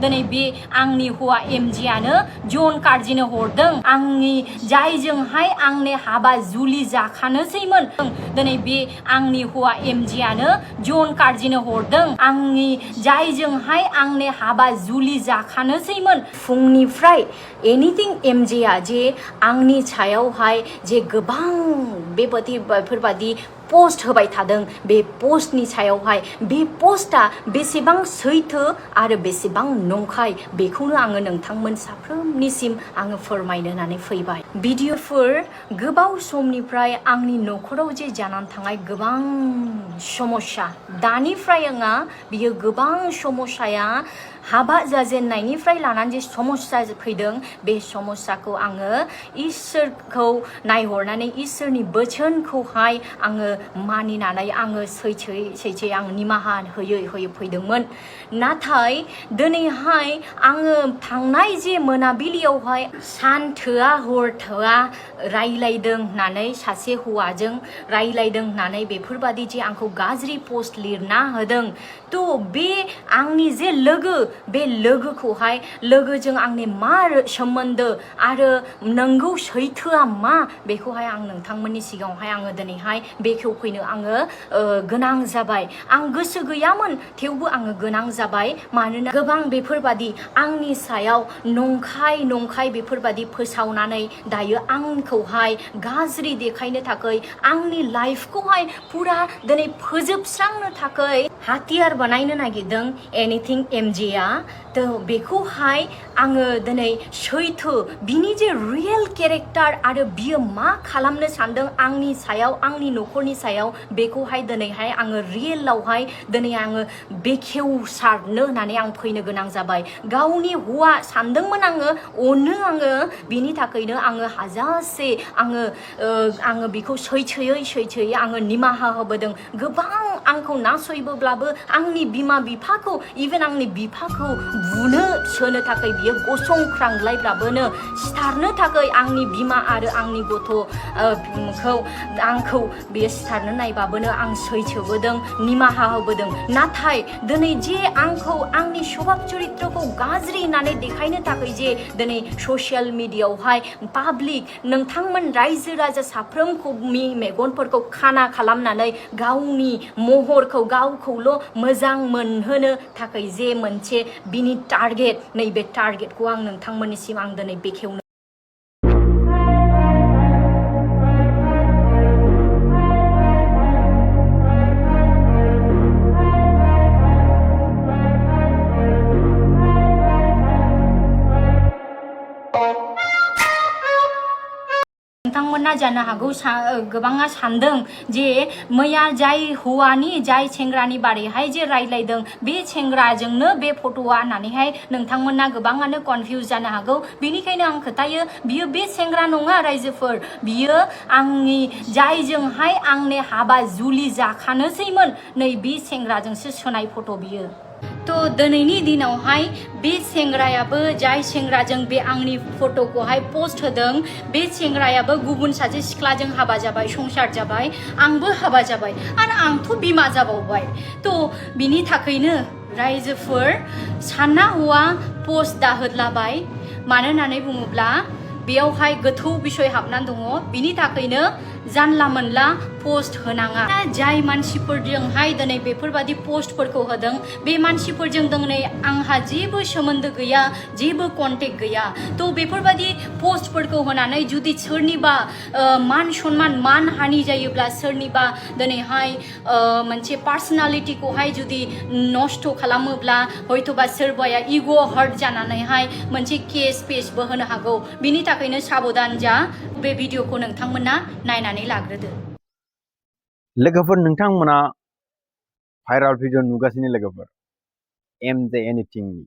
दिनै बे आंनि हौवा एमजिआनो जन कार्जिनो हरदों आंनि जायजोंहाय आंनि हाबा जुलि जाखानोसैमोन दिनै बे आंनि हौवा एमजिआनो जन कार्जिनो हरदों आंनि जायजोंहाय आंनि हाबा जुलि जाखानोसैमोन फुंनिफ्राय एनिथिं एमजिआ जे आंनि सायावहाय जे गोबां बेफोरबादि पोस्ट होबाय थादों बे पोस्टनि सायावहाय बे पोस्टआ बेसेबां सैथो आरो बेसेबां नंखाय बेखौनो आङो नोंथांमोन साफ्रोमनिसिम आङो फोरमायनो होननानै फैबाय भिडिअफोर गोबाव समनिफ्राय आंनि न'खराव जे जानानै थांनाय गोबां समस्या दानिफ्राय आङा बियो गोबां समस्याया हाबा जाजेननायनिफ्राय लानानै जे समस्या फैदों बे समस्याखौ आङो इसोरखौ नायहरनानै इसोरनि बोसोनखौहाय आङो मानिनानै आङो सैथोयै आं निमाहा होयै फैदोंमोन नाथाय दिनैहाय आङो थांनाय जे मोनाबिलियावहाय सान थोआ हर थोआ रायलायदों होननानै सासे हौवाजों रायलायदों होननानै बेफोरबादि जे आंखौ गाज्रि पोस्ट लिरना होदों थ' बे आंनि जे लोगो बे लोगोखौहाय लोगोजों आंनि मा सोमोन्दो आरो नंगौ सैथोआ मा बेखौहाय आं नोंथांमोननि सिगाङावहाय आङो दिनैहाय बेखेवफैनो आङो गोनां जाबाय आं गोसो गैयामोन थेवबो आङो गोनां जाबाय मानोना गोबां बेफोरबादि आंनि सायाव नंखाय बेफोरबादि फोसावनानै दायो आंखौहाय गाज्रि देखायनो थाखाय आंनि लाइफखौहाय पुरा दिनै फोजोबस्रांनो थाखाय हाथियार बानायनो नागिरदों एनिथिं एमजिआ थ' बेखौहाय आङो दिनै सैथो बिनि जे रियेल केरेक्टार आरो बियो मा खालामनो सानदों आंनि सायाव आंनि न'खरनि सायाव बेखौहाय दिनैहाय आङो रियेलावहाय दिनै आङो बेखेवसारनो होननानै आं फैनो गोनां जाबाय गावनि हौवा सानदोंमोन अनो आङो बिनि थाखायनो आङो हाजासे आङो बेखौ सैथोयै आङो निमाहा होबोदों गोबां आंखौ नासयबोब्लाबो आंनि बिमा बिफाखौ इभेन आंनि बिफाखौ बुनो सोनो थाखाय बियो गसंख्रांलायब्लाबोनो सिथारनो थाखाय आंनि बिमा आरो आंनि आंखौ बियो सिथारनो नायबाबोनो आं सैथोबोदों निमाहा होबोदों नाथाय दिनै जे आंखौ आंनि स्वभाब चरित्रखौ गाज्रि होननानै देखायनो थाखाय जे दिनै ससियेल मिडियायावहाय पाब्लिक नोंथांमोन रायजो राजा साफ्रोमखौनि मेगनफोरखौ खाना खालामनानै गावनि महरखौ गावखौल' मोजां मोनहोनो थाखाय जे मोनसे बिनि टारगेट नैबे टारगेटखौ आं नोंथांमोननिसिम आं दिनै बेखेवनो नोंथांमोना जानो हागौ गोबाङा सानदों जे मैया जाय सेंग्रानि बारैहाय जे रायलायदों बे सेंग्राजोंनो बे फट'आ होननानैहाय नोंथांमोना गोबाङानो कनफिउज जानो हागौ बेनिखायनो आं खोथायो बियो बे सेंग्रा नङा रायजोफोर बियो आंनि जायजोंहाय आंनि हाबा जुलि जाखानोसैमोन नै बे सेंग्राजोंसो सोनाय फट' बियो थ' दिनैनि दिनावहाय बे सेंग्रायाबो जाय सेंग्राजों बे आंनि फट'खौहाय पोस्ट होदों बे सेंग्रायाबो गुबुन सासे सिख्लाजों हाबा जाबाय संसार जाबाय आंबो हाबा जाबाय आरो आंथ' बिमा जाबावबाय थ' बिनि थाखायनो रायजोफोर सानना हौवा पोस्ट दाहोदलाबाय मानो होननानै बुङोब्ला बेयावहाय गोथौ बिसय हाबनानै दङ बिनि थाखायनो जानला मोनला पोस्ट होनाङा जाय मानसिफोरजोंहाय दिनै बेफोरबादि पोस्टफोरखौ होदों बे मानसिफोरजों दिनै आंहा जेबो सोमोन्दो गैया जेबो कन्टेक्ट गैया थ' बेफोरबादि पोस्टफोरखौ होनानै जुदि सोरनिबा मान सन्मान मानहानि जायोब्ला सोरनिबा दिनैहाय मोनसे पार्सनालिटिखौहाय जुदि नस्थ' खालामोब्ला हयथ'बा सोरबाया इग' हार्ट जानानैहाय मोनसे केसबो होनो हागौ बिनि थाखायनो साबधान जा बे भिडिअखौ नोंथांमोना नायनानै लाग्रोदो लोगोफोर नोंथांमोना भाइराल भिडिअ नुगासिनो लोगोफोर एमजे एनिथिंनि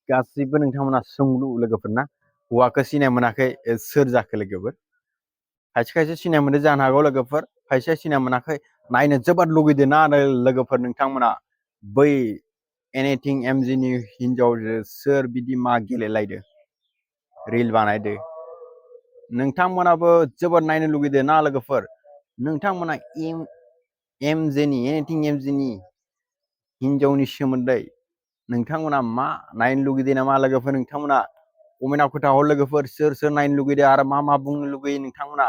गासैबो नोंथांमोना सोंलु लोगोफोरना हौवाखौ सिनाय मोनाखै सोर जाखो लोगोफोर खायसे सिनाय मोनदों जानो हागौ लोगोफोर खायसे सिनाय मोनाखै नायनो जोबोद लुगैदों ना लोगोफोर नोंथांमोना बै एनिथिं एमजिनि हिन्जावजों सोर बिदि मा गेलेलायदो रिल बानायदो नोंथांमोनाबो जोबोद नायनो लुगैदों ना लोगोफोर नोंथांमोना एनिथिं एमजिनि हिन्जावनि सोमोन्दै नोंथांमोना मा नायनो लुगैदों नामा लोगोफोर नोंथांमोना कमेन्टआव खोन्थाहर लोगोफोर सोर नायनो लुगैदों आरो मा बुंनो लुगैयो नोंथांमोना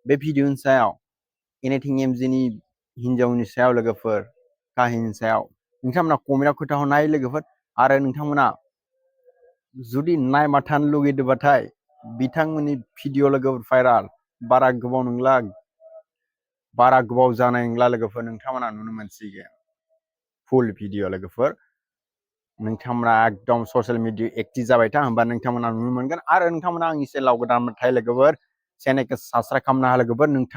बे भिडिअनि सायाव एनिथिं एमजिनि हिन्जावनि सायाव लोगोफोर काहिनि सायाव नोंथांमोना कमेन्टआव खोन्थाहरनाय लोगोफोर आरो नोंथांमोना जुदि नायमा थानो लुगैदोंबाथाय बिथांमोननि भिडिअ लोगोफोर भाइराल बारा गोबाव जानाय नंला लोगोफोर नोंथांमोना नुनो मोनसिगोन फुल भिडिअ लोगोफोर नोंथांमोना एकदम ससियेल मिडिया एक्टिभ जाबाय था होमबा नोंथांमोना नुनो मोनगोन आरो नोंथांमोना आंनि चेनेलाव गोदानबाथाय लोगोफोर चेनेलखौ साबस्क्राइब खालामना हो लोगोफोर नोंथां